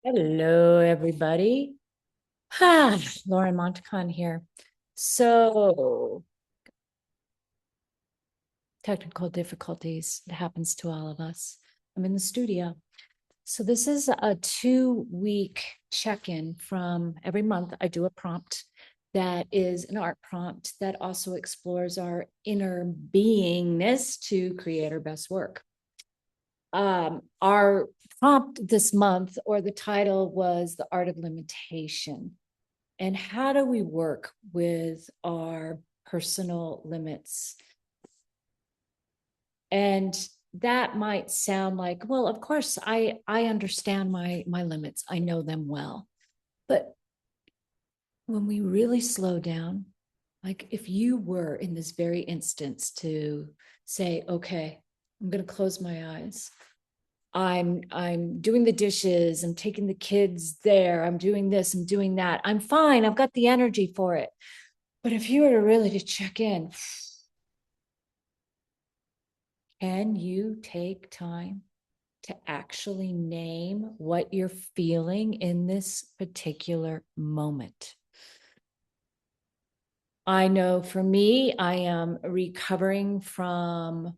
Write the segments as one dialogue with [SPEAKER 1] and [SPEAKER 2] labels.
[SPEAKER 1] Hello, everybody. Lauren Montcalm here. So, technical difficulties, it happens to all of us. I'm in the studio. So, this is a 2-week check-in from every month. I do a prompt that is an art prompt that also explores our inner beingness to create our best work. Our prompt this month, or the title, was The Art of Limitation. And how do we work with our personal limits? And that might sound like, well, of course, I understand my limits. I know them well. But when we really slow down, like if you were in this very instance to say, okay, I'm going to close my eyes. I'm doing the dishes, I'm taking the kids there, I'm doing this, I'm doing that. I'm fine. I've got the energy for it. But if you were to really to check in, can you take time to actually name what you're feeling in this particular moment? I know for me, I am recovering from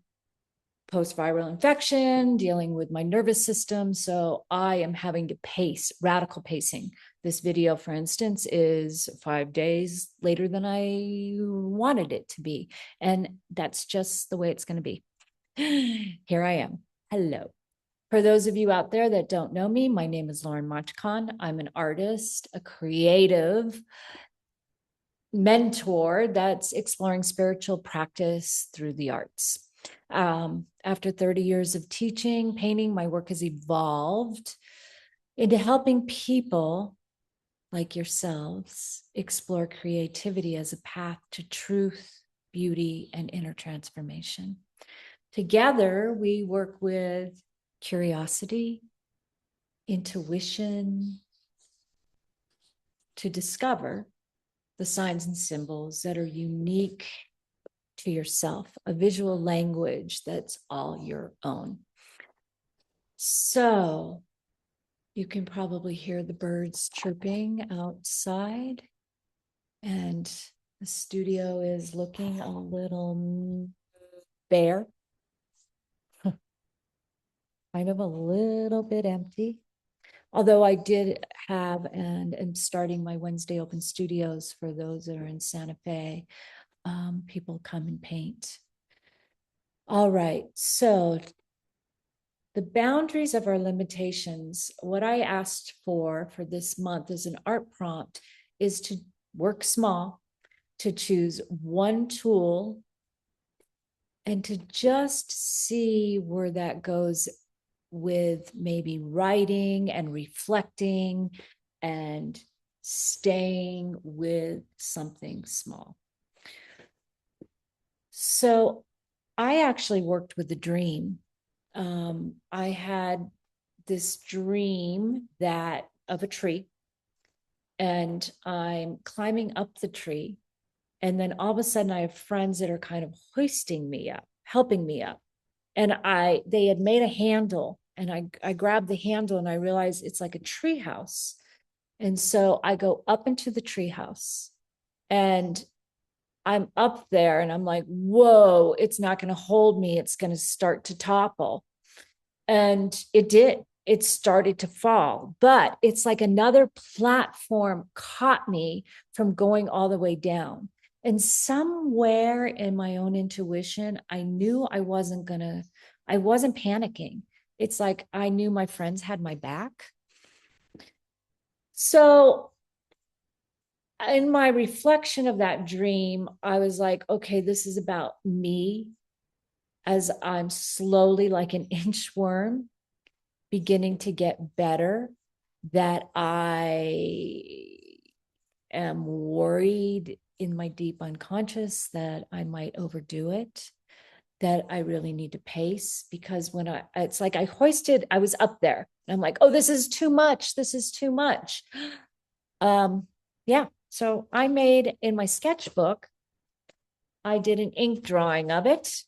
[SPEAKER 1] post-viral infection, dealing with my nervous system. So I am having to pace, radical pacing. This video, for instance, is 5 days later than I wanted it to be. And that's just the way it's going to be. Here I am. Hello. For those of you out there that don't know me, my name is Lauren Montcalm. I'm an artist, a creative mentor that's exploring spiritual practice through the arts. After 30 years of teaching, painting, my work has evolved into helping people like yourselves explore creativity as a path to truth, beauty, and inner transformation. Together, we work with curiosity, intuition, to discover the signs and symbols that are unique to yourself, a visual language that's all your own. So you can probably hear the birds chirping outside, and the studio is looking a little bare, kind of a little bit empty. Although I did have and am starting my Wednesday open studios for those that are in Santa Fe. People come and paint. All right, so the boundaries of our limitations, what I asked for this month as an art prompt is to work small, to choose one tool, and to just see where that goes with maybe writing and reflecting and staying with something small. So I actually worked with a dream. I had this dream that of a tree, and I'm climbing up the tree. And then all of a sudden I have friends that are kind of hoisting me up, helping me up. And they had made a handle, and I grabbed the handle and I realized it's like a tree house. And so I go up into the tree house, and I'm up there and I'm like, whoa, it's not going to hold me. It's going to start to topple. And it did. It started to fall, but it's like another platform caught me from going all the way down. And somewhere in my own intuition, I knew I wasn't panicking. It's like I knew my friends had my back. So in my reflection of that dream, I was like, okay, this is about me as I'm slowly, like an inchworm, beginning to get better, that I am worried in my deep unconscious that I might overdo it, that I really need to pace, because it's like I was up there and I'm like, oh, this is too much. This is too much. Yeah. So I made in my sketchbook, I did an ink drawing of it.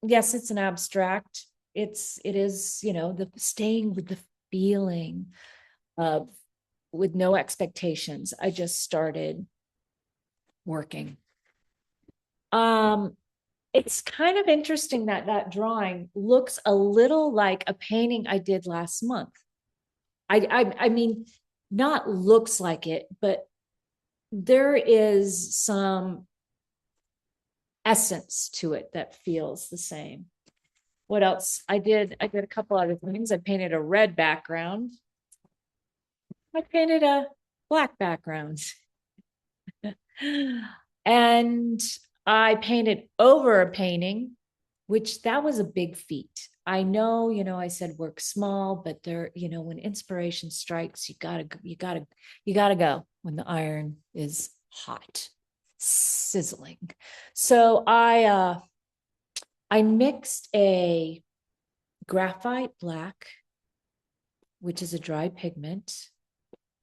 [SPEAKER 1] Yes, it's an abstract. It is, the staying with the feeling of, with no expectations, I just started working. It's kind of interesting that that drawing looks a little like a painting I did last month. I mean, not looks like it, but there is some essence to it that feels the same. What else? I did a couple other things. I painted a red background. I painted a black background. And I painted over a painting, which that was a big feat. I know, I said work small, but there, when inspiration strikes, you gotta go when the iron is hot, sizzling. So I mixed a graphite black, which is a dry pigment,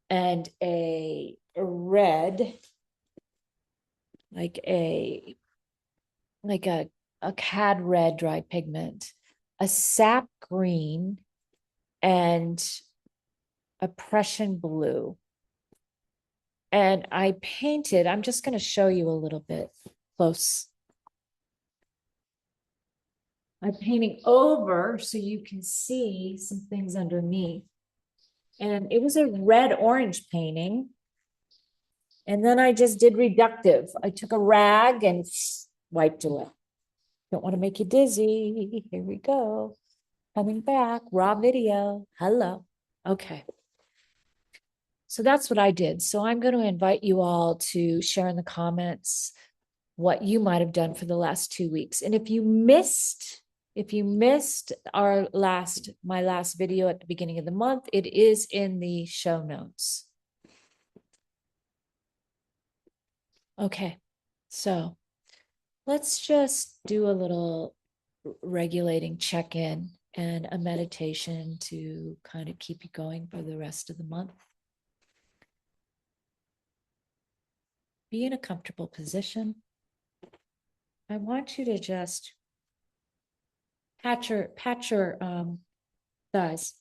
[SPEAKER 1] and a red, like a cad red dry pigment, a sap green, and a Prussian blue. And I painted, I'm just going to show you a little bit close. I'm painting over so you can see some things underneath. And it was a red orange painting. And then I just did reductive. I took a rag and wiped it away. Don't want to make you dizzy. Here we go. Coming back, raw video. Hello. Okay. So that's what I did. So I'm going to invite you all to share in the comments what you might have done for the last 2 weeks. And if you missed my last video at the beginning of the month, it is in the show notes. Okay. So let's just do a little regulating check-in and a meditation to kind of keep you going for the rest of the month. Be in a comfortable position. I want you to just pat your thighs,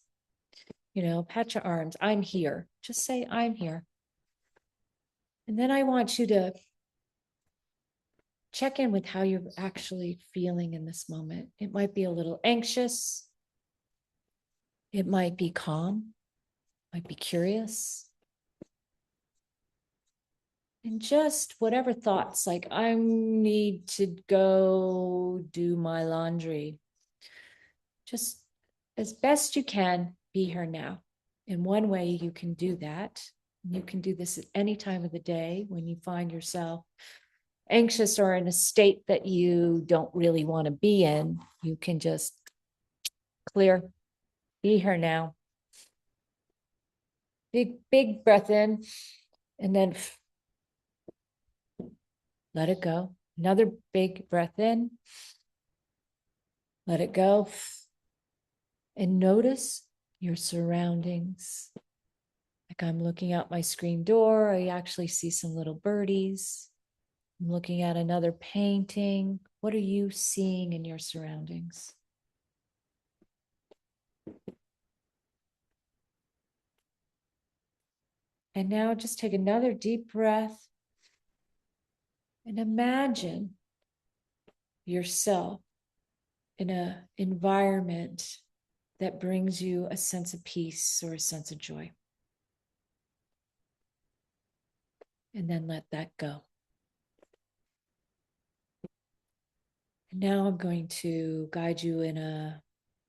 [SPEAKER 1] pat your arms. I'm here. Just say, I'm here. And then I want you to check in with how you're actually feeling in this moment. It might be a little anxious. It might be calm, might be curious. And just whatever thoughts, like I need to go do my laundry. Just as best you can, be here now. In one way you can do that. You can do this at any time of the day when you find yourself anxious or in a state that you don't really want to be in. You can just clear, be here now. Big breath in, and then let it go. Another big breath in, let it go. And notice your surroundings. Like I'm looking out my screen door, I actually see some little birdies. I'm looking at another painting. What are you seeing in your surroundings? And now just take another deep breath and imagine yourself in an environment that brings you a sense of peace or a sense of joy. And then let that go. And now I'm going to guide you in a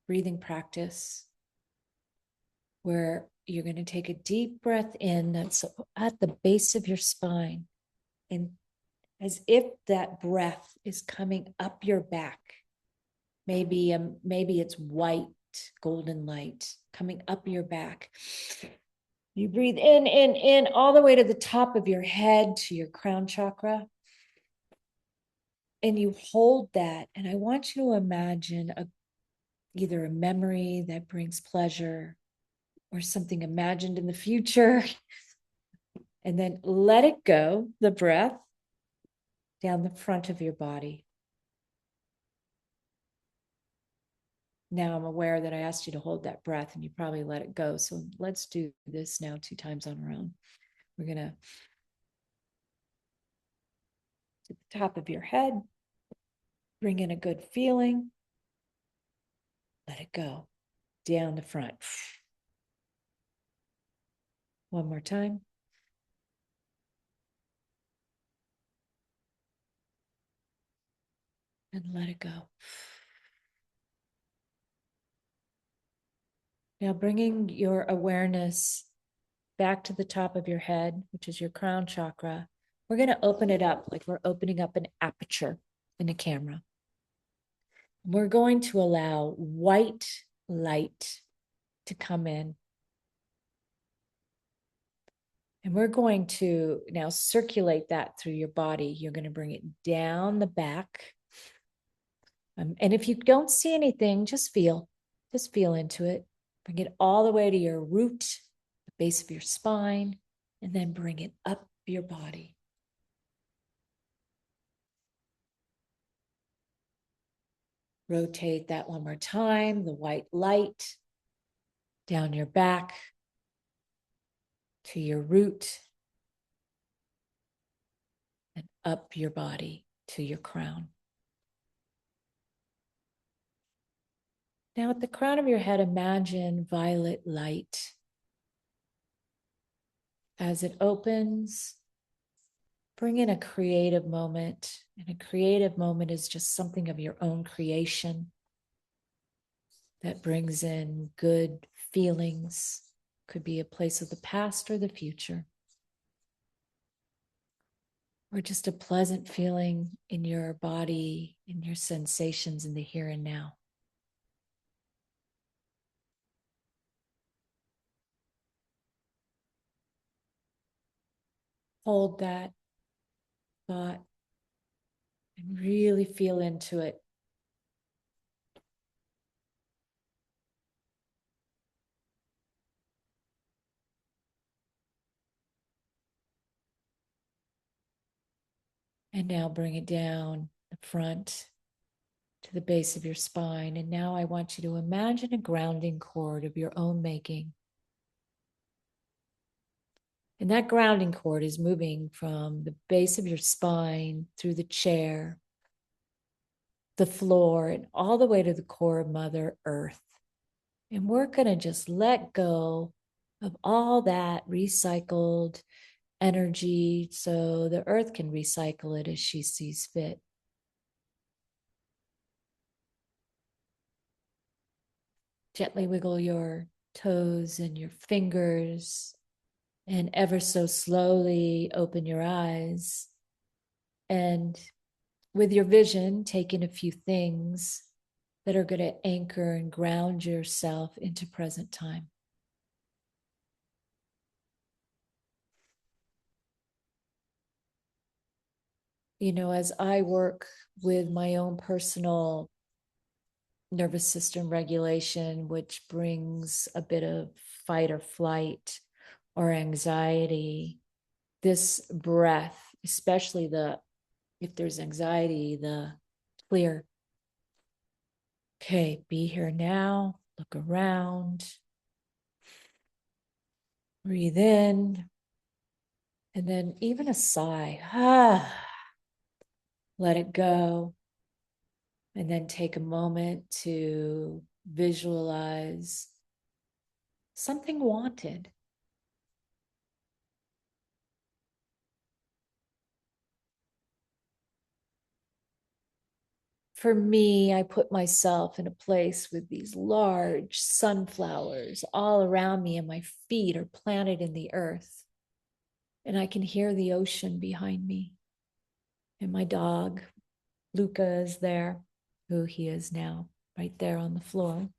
[SPEAKER 1] breathing practice where you're going to take a deep breath in that's at the base of your spine, and as if that breath is coming up your back. Maybe it's white, golden light coming up your back. You breathe in, all the way to the top of your head, to your crown chakra. And you hold that. And I want you to imagine either a memory that brings pleasure or something imagined in the future. And then let it go, the breath, down the front of your body. Now I'm aware that I asked you to hold that breath and you probably let it go. So let's do this now 2 times on our own. We're going to the top of your head, bring in a good feeling, let it go down the front. One more time. And let it go. Now bringing your awareness back to the top of your head, which is your crown chakra. We're going to open it up like we're opening up an aperture in a camera. We're going to allow white light to come in. And we're going to now circulate that through your body. You're going to bring it down the back. And if you don't see anything, just feel into it. Bring it all the way to your root, the base of your spine, and then bring it up your body. Rotate that one more time, the white light down your back to your root and up your body to your crown. Now at the crown of your head, imagine violet light. As it opens, bring in a creative moment. And a creative moment is just something of your own creation that brings in good feelings. Could be a place of the past or the future. Or just a pleasant feeling in your body, in your sensations in the here and now. Hold that thought and really feel into it. And now bring it down the front to the base of your spine. And now I want you to imagine a grounding cord of your own making. And that grounding cord is moving from the base of your spine through the chair, the floor, and all the way to the core of Mother Earth. And we're going to just let go of all that recycled energy so the earth can recycle it as she sees fit. Gently wiggle your toes and your fingers, and ever so slowly open your eyes. And with your vision, take in a few things that are going to anchor and ground yourself into present time. You know, as I work with my own personal nervous system regulation, which brings a bit of fight or flight or anxiety, this breath, especially if there's anxiety, the clear. Okay, be here now, look around, breathe in, and then even a sigh. Let it go. And then take a moment to visualize something wanted. For me, I put myself in a place with these large sunflowers all around me, and my feet are planted in the earth. And I can hear the ocean behind me. And my dog, Luca, is there, who he is now, right there on the floor.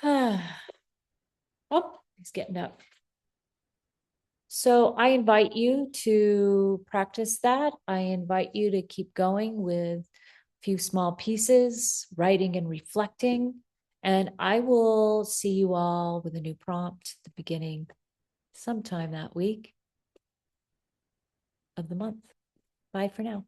[SPEAKER 1] Oh, he's getting up. So I invite you to practice that. I invite you to keep going with a few small pieces, writing and reflecting. And I will see you all with a new prompt at the beginning sometime that week of the month. Bye for now.